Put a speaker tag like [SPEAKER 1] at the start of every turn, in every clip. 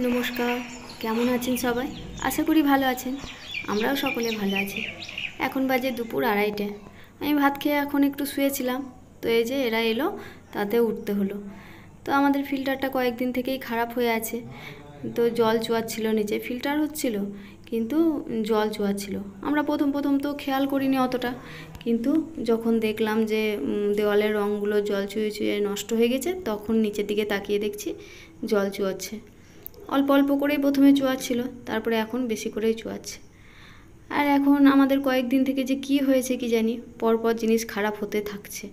[SPEAKER 1] নমস্কার, কেমন আছেন সবাই? আশা করি ভালো আছেন। আমরাও সকলে ভালো আছি। এখন বাজে দুপুর 2:30। আমি ভাত খেয়ে এখন একটু শুয়েছিলাম, তো এই যে এরা এলো, তাতে উঠতে হলো। তো আমাদের ফিল্টারটা কয়েকদিন থেকেই খারাপ হয়ে আছে, তো জল চুয়াচ্ছিল, নিচে ফিল্টার হচ্ছিল কিন্তু জল চুয়াচ্ছিল। আমরা প্রথম তো খেয়াল করিনি অতটা, কিন্তু যখন দেখলাম যে দেওয়ালের রঙগুলো জল চুয়ে চুয়ে নষ্ট হয়ে গেছে, তখন নিচের দিকে তাকিয়ে দেখছি জল চুয়াচ্ছে। অল্প অল্প করেই প্রথমে চুয়াচ্ছিল, তারপরে এখন বেশি করেই চুয়াচ্ছে। আর এখন আমাদের কয়েকদিন থেকে যে কি হয়েছে কি জানি, পরপর জিনিস খারাপ হতে থাকছে।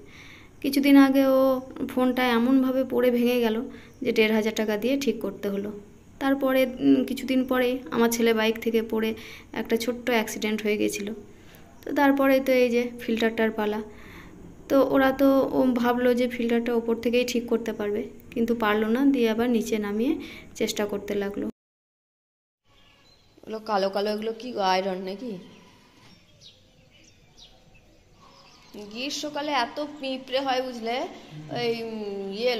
[SPEAKER 1] কিছুদিন আগে ও ফোনটা এমনভাবে পড়ে ভেঙে গেল যে 1,500 টাকা দিয়ে ঠিক করতে হলো। তারপরে কিছুদিন পরেই আমার ছেলে বাইক থেকে পড়ে একটা ছোট্ট অ্যাক্সিডেন্ট হয়ে গেছিলো। তো তারপরে তো এই যে ফিল্টারটার পালা। তো ওরা তো ভাবলো যে ফিল্টারটা ওপর থেকেই ঠিক করতে পারবে, কিন্তু পারলো না, দিয়ে আবার নিচে নামিয়ে চেষ্টা করতে লাগলো।
[SPEAKER 2] ওগুলো কালো কালো, এগুলো কি আয়রন নাকি? গ্রীষ্মকালে এত পিঁপড়ে হয় বুঝলে, ওই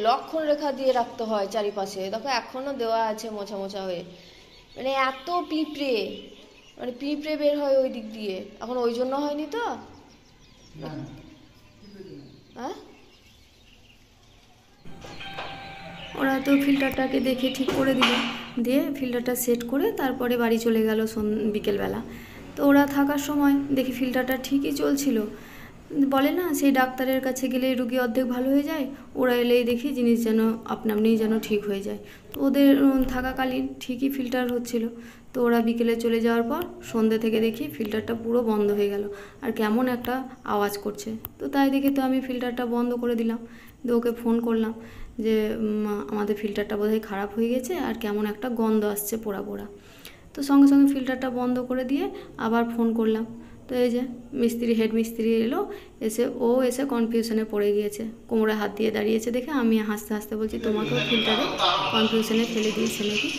[SPEAKER 2] লক্ষণ রেখা দিয়ে রাখতে হয় চারিপাশে। দেখো এখনো দেওয়া আছে মোছা মোছা হয়ে, মানে এত পিঁপড়ে, মানে পিঁপড়ে বের হয় ওই দিক দিয়ে। এখন ওই জন্য হয়নি তো? হ্যাঁ,
[SPEAKER 1] ওরা তো ফিল্টারটাকে দেখে ঠিক করে দিল, দিয়ে ফিল্টারটা সেট করে তারপরে বাড়ি চলে গেল বিকেলবেলা। তো ওরা থাকার সময় দেখি ফিল্টারটা ঠিকই চলছিল। বলে না, সেই ডাক্তারের কাছে গেলেই রুগী অর্ধেক ভালো হয়ে যায়, ওরা এলেই দেখি জিনিস যেন আপনা আপনিই যেন ঠিক হয়ে যায়। তো ওদের থাকাকালীন ঠিকই ফিল্টার হচ্ছিল। তো ওরা বিকেলে চলে যাওয়ার পর সন্ধ্যে থেকে দেখি ফিল্টারটা পুরো বন্ধ হয়ে গেল, আর কেমন একটা আওয়াজ করছে। তো তাই দেখে তো আমি ফিল্টারটা বন্ধ করে দিলাম, দিয়ে ওকে ফোন করলাম যে আমাদের ফিল্টারটা বোধহয় খারাপ হয়ে গেছে, আর কেমন একটা গন্ধ আসছে পোড়া পোড়া। তো সঙ্গে সঙ্গে ফিল্টারটা বন্ধ করে দিয়ে আবার ফোন করলাম। তো এই যে হেড মিস্ত্রি এলো, এসে কনফিউশনে পড়ে গিয়েছে, কোমরে হাত দিয়ে দাঁড়িয়েছে দেখে আমি হাসতে হাসতে বলছি, তোমাকেও ফিল্টারে কনফিউশনে ফেলে দিয়েছে নাকি?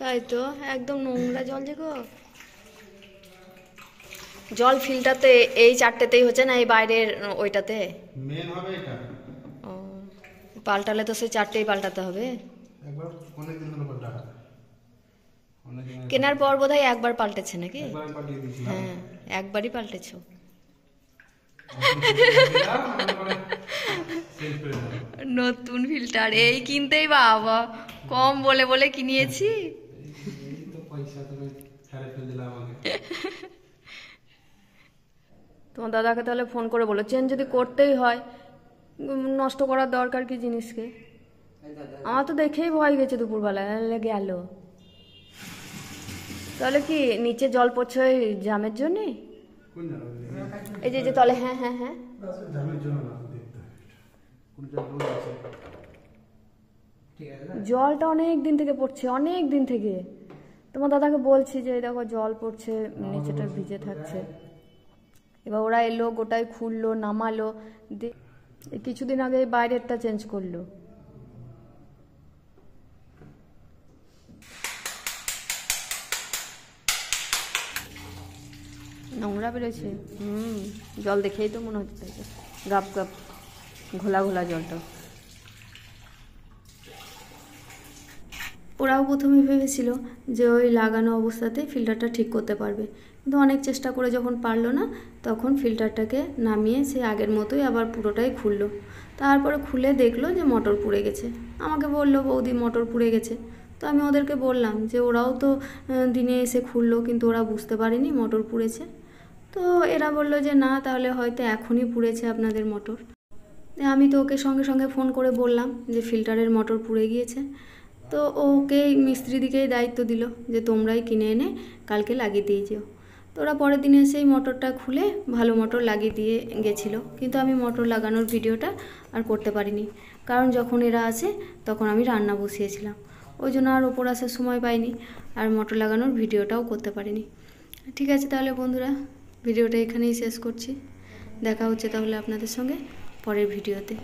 [SPEAKER 1] তাই তো, একদম নোংরা জল যে গো।
[SPEAKER 2] জল ফিল্টারতে এই চারটেতেই হচ্ছে না, এই বাইরের ওইটাতে
[SPEAKER 3] মেন হবে এটা।
[SPEAKER 2] ও, পাল্টালে তো সেই চারটেই পাল্টাতে হবে।
[SPEAKER 3] একবার অনেক দিন ধরে পাল্টা
[SPEAKER 2] কেনার পর বোধহয় একবার পাল্টেছে নাকি?
[SPEAKER 3] একবার পাল্টিয়ে দিয়েছিলাম।
[SPEAKER 2] হ্যাঁ, একবারই পাল্টেছো। নতুন ফিল্টার এই কিনতেই বাবা কম বলে বলে কিনিয়েছি। তোমার দাদাকে তাহলে ফোন করে বলো, চেঞ্জ যদি করতেই হয়, নষ্ট করার দরকার কি জিনিসকে? আমার তো দেখেই ভয় গেছে দুপুরবেলা গেল। তাহলে কি নিচে জল পড়ছে ওই জামের জন্যে? এই যে তলে, হ্যাঁ হ্যাঁ হ্যাঁ, জলটা অনেক দিন থেকে পড়ছে, অনেক দিন থেকে। তোমার দাদাকে বলছি যে দেখো জল পড়ছে, নিচেটা ভিজে থাকছে। এবার ওরা এলো, গোটাই খুললো, নামালো, কিছুদিন আগে বাইরেরটা চেঞ্জ করলো। নোংরা বেরোছে। জল দেখেই তো মনে হচ্ছে গাপ গাপ ঘোলা ঘোলা জলটা।
[SPEAKER 1] ওরাও প্রথমে ভেবেছিল যে ওই লাগানো অবস্থাতেই ফিল্টারটা ঠিক করতে পারবে, কিন্তু অনেক চেষ্টা করে যখন পারলো না, তখন ফিল্টারটাকে নামিয়ে সে আগের মতোই আবার পুরোটাই খুললো। তারপরে খুলে দেখলো যে মোটর পুড়ে গেছে। আমাকে বললো, বৌদি মোটর পুড়ে গেছে। তো আমি ওদেরকে বললাম যে ওরাও তো দিনে এসে খুললো, কিন্তু ওরা বুঝতে পারেনি মোটর পুড়েছে। তো এরা বললো যে না, তাহলে হয়তো এখনই পুড়েছে আপনাদের মোটর। আমি তো ওকে সঙ্গে সঙ্গে ফোন করে বললাম যে ফিল্টারের মোটর পুড়ে গিয়েছে। তো ওকে মিস্ত্রি দিকেই দায়িত্ব দিল যে তোমরাই কিনে এনে কালকে লাগিয়ে দিয়ে যেও। তো ওরা পরের দিনে সেই মোটরটা খুলে ভালো মোটর লাগিয়ে দিয়ে গেছিলো, কিন্তু আমি মোটর লাগানোর ভিডিওটা আর করতে পারিনি, কারণ যখন এরা আসে তখন আমি রান্না বসিয়েছিলাম, ওই জন্য আর ওপর আসার সময় পাইনি, আর মোটর লাগানোর ভিডিওটাও করতে পারিনি। ঠিক আছে তাহলে বন্ধুরা, ভিডিওটা এখানেই শেষ করছি। দেখা হচ্ছে তাহলে আপনাদের সঙ্গে পরের ভিডিওতে।